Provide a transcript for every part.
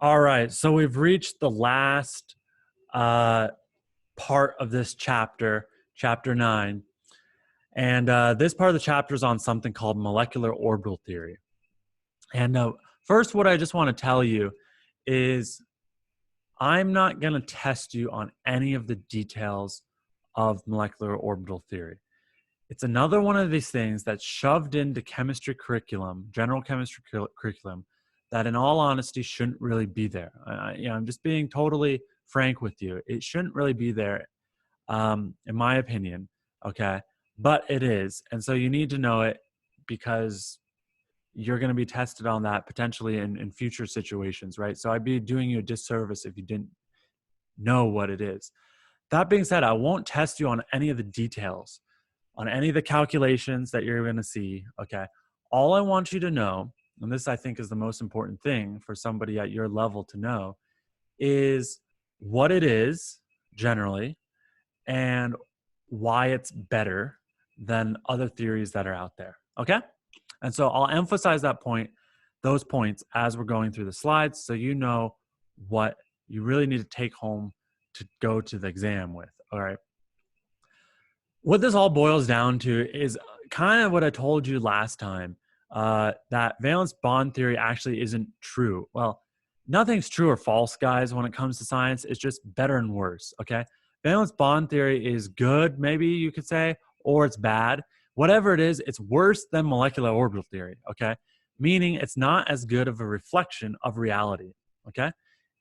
All right, so we've reached the last part of this chapter, chapter 9. And this part of the chapter is on something called molecular orbital theory. And first, what I just want to tell you is I'm not going to test you on any of the details of molecular orbital theory. It's another one of these things that's shoved into chemistry curriculum, general chemistry curriculum, that in all honesty shouldn't really be there. I'm just being totally frank with you. It shouldn't really be there, in my opinion, okay? But it is. And so you need to know it because you're going to be tested on that potentially in future situations, right? So I'd be doing you a disservice if you didn't know what it is. That being said, I won't test you on any of the details, on any of the calculations that you're going to see, okay? All I want you to know, and this I think is the most important thing for somebody at your level to know, is what it is generally and why it's better than other theories that are out there, okay? And so I'll emphasize those points as we're going through the slides so you know what you really need to take home to go to the exam with, all right? What this all boils down to is kind of what I told you last time, that valence bond theory actually isn't true. Well, nothing's true or false, guys, when it comes to science. It's just better and worse, okay? Valence bond theory is good, maybe you could say, or it's bad. Whatever it is, it's worse than molecular orbital theory, okay? Meaning it's not as good of a reflection of reality, okay?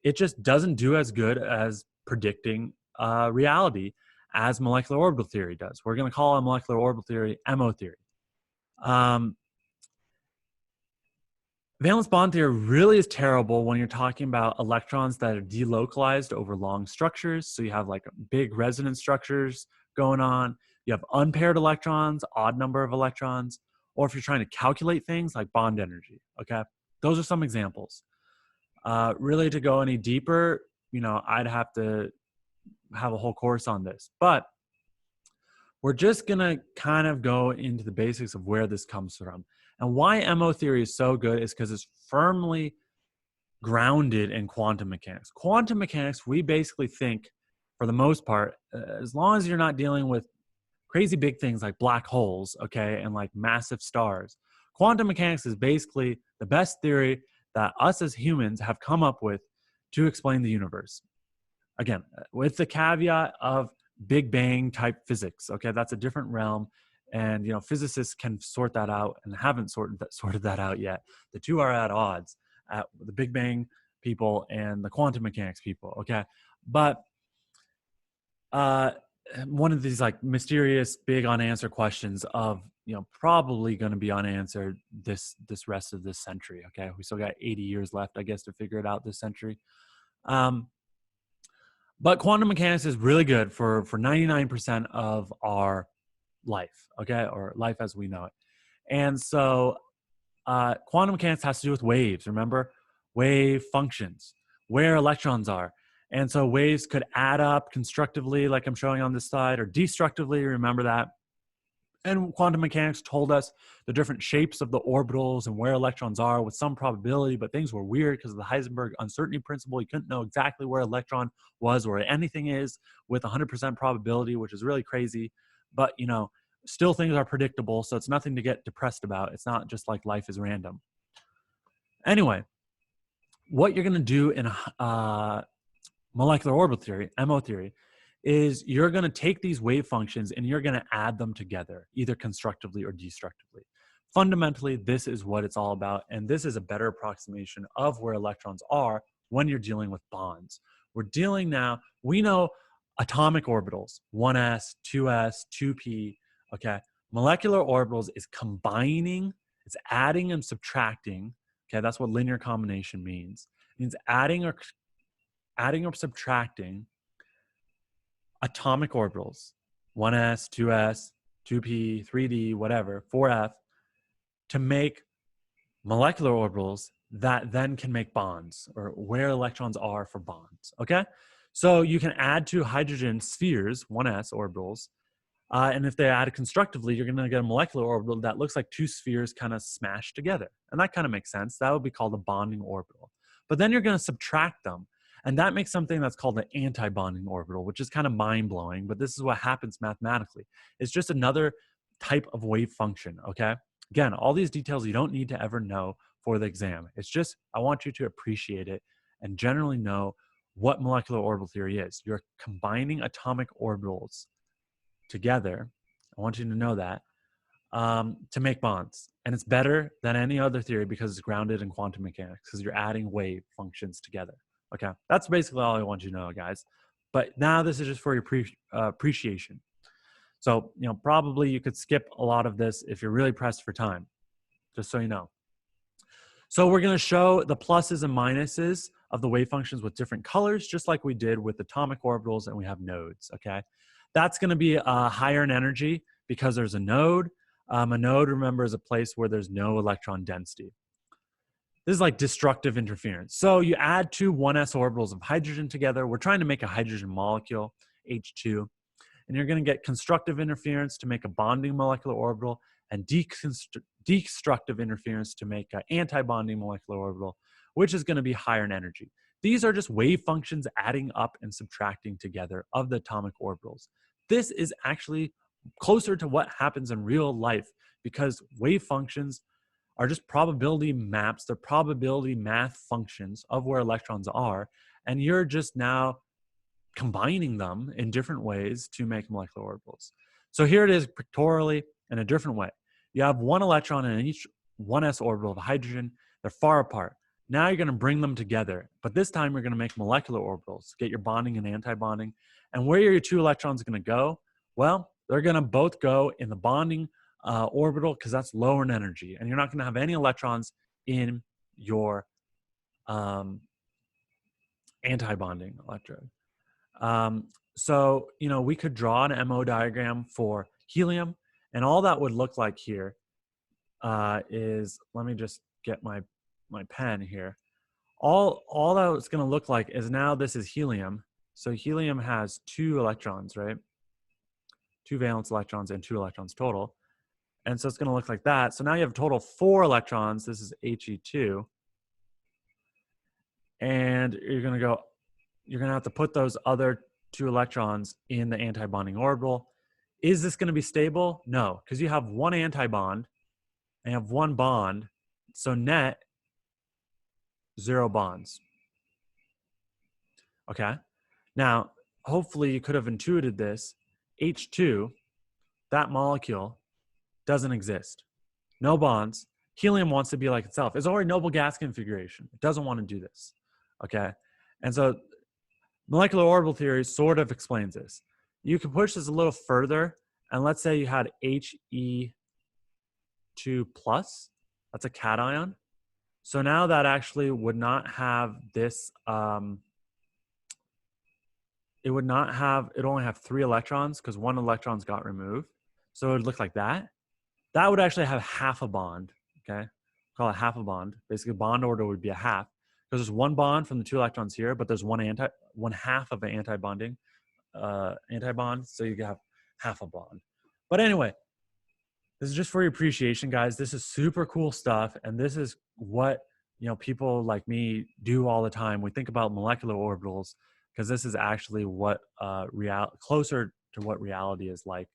It just doesn't do as good as predicting reality as molecular orbital theory does. We're going to call it molecular orbital theory MO theory. Valence bond theory really is terrible when you're talking about electrons that are delocalized over long structures. So you have like big resonance structures going on. You have unpaired electrons, odd number of electrons, or if you're trying to calculate things like bond energy, okay? Those are some examples. Really to go any deeper, I'd have to have a whole course on this, but we're just gonna kind of go into the basics of where this comes from. And why MO theory is so good is because it's firmly grounded in quantum mechanics. Quantum mechanics, we basically think, for the most part, as long as you're not dealing with crazy big things like black holes, okay, and like massive stars, quantum mechanics is basically the best theory that us as humans have come up with to explain the universe. Again, with the caveat of Big Bang type physics, okay, that's a different realm, and physicists can sort that out and haven't sorted that out yet. The two are at odds, the Big Bang people and the quantum mechanics people, okay? But one of these like mysterious big unanswered questions of probably going to be unanswered this rest of this century, okay? We still got 80 years left, I guess, to figure it out this century. But quantum mechanics is really good for 99% of our life, okay? Or life as we know it. And so quantum mechanics has to do with waves, remember? Wave functions, where electrons are. And so waves could add up constructively, like I'm showing on this slide, or destructively, remember that. And quantum mechanics told us the different shapes of the orbitals and where electrons are with some probability, but things were weird because of the Heisenberg uncertainty principle. You couldn't know exactly where electron was or anything is with 100% probability, which is really crazy. But, still things are predictable, so it's nothing to get depressed about. It's not just like life is random. Anyway, what you're going to do in molecular orbital theory, MO theory, is you're going to take these wave functions and you're going to add them together, either constructively or destructively. Fundamentally, this is what it's all about, and this is a better approximation of where electrons are when you're dealing with bonds. We're dealing now, we know atomic orbitals, 1s, 2s, 2p, okay? Molecular orbitals is combining, it's adding and subtracting, okay? That's what linear combination means. It means adding or subtracting atomic orbitals, 1s, 2s, 2p, 3d, whatever, 4f, to make molecular orbitals that then can make bonds, or where electrons are for bonds, okay? So you can add two hydrogen spheres, 1s orbitals, and if they add constructively, you're gonna get a molecular orbital that looks like two spheres kind of smashed together. And that kind of makes sense. That would be called a bonding orbital. but then you're going to subtract them. And that makes something that's called an antibonding orbital, which is kind of mind-blowing, but this is what happens mathematically. It's just another type of wave function, okay? Again, all these details you don't need to ever know for the exam. It's just, I want you to appreciate it and generally know what molecular orbital theory is. You're combining atomic orbitals together. I want you to know that, to make bonds. And it's better than any other theory because it's grounded in quantum mechanics, because you're adding wave functions together. Okay, that's basically all I want you to know, guys. But now this is just for your appreciation. So, probably you could skip a lot of this if you're really pressed for time, just so you know. So we're going to show the pluses and minuses of the wave functions with different colors, just like we did with atomic orbitals, and we have nodes, okay? That's going to be higher in energy because there's a node. A node, remember, is a place where there's no electron density. This is like destructive interference. So you add two 1s orbitals of hydrogen together. We're trying to make a hydrogen molecule, H2. And you're going to get constructive interference to make a bonding molecular orbital and destructive interference to make an anti-bonding molecular orbital, which is going to be higher in energy. These are just wave functions adding up and subtracting together of the atomic orbitals. This is actually closer to what happens in real life because wave functions are just probability maps. They're probability math functions of where electrons are, and you're just now combining them in different ways to make molecular orbitals. So here it is pictorially in a different way. You have one electron in each 1s orbital of hydrogen. They're far apart. Now you're going to bring them together, but this time you're going to make molecular orbitals, get your bonding and anti-bonding. And where are your two electrons going to go? Well, they're going to both go in the bonding orbital because that's lower in energy, and you're not going to have any electrons in your anti-bonding electrode. So, we could draw an MO diagram for helium, and all that would look like here is, let me just get my pen here. All that it's going to look like is, now this is helium. So helium has two electrons, right? Two valence electrons and two electrons total. And so it's going to look like that. So now you have a total of 4 electrons. This is He2. And you're going to have to put those other 2 electrons in the antibonding orbital. Is this going to be stable? No, because you have one antibond and you have one bond. So net 0 bonds. Okay. Now, hopefully you could have intuited this. H2, that molecule, doesn't exist. No bonds. Helium wants to be like itself. It's already noble gas configuration. It doesn't want to do this. Okay. And so molecular orbital theory sort of explains this. You can push this a little further, and let's say you had He2+. That's a cation. So now that actually would not have this, it only have 3 electrons because 1 electron's got removed. So it would look like that. That would actually have half a bond, okay? Call it half a bond. Basically, bond order would be a half because there's 1 bond from the 2 electrons here, but there's one half of an antibond. So you have half a bond. But anyway, this is just for your appreciation, guys. This is super cool stuff, and this is what people like me do all the time. We think about molecular orbitals because this is actually what closer to what reality is like.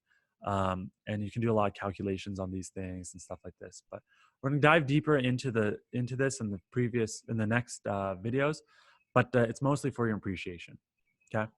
And you can do a lot of calculations on these things and stuff like this. But we're going to dive deeper into this in the next videos. But it's mostly for your appreciation. Okay.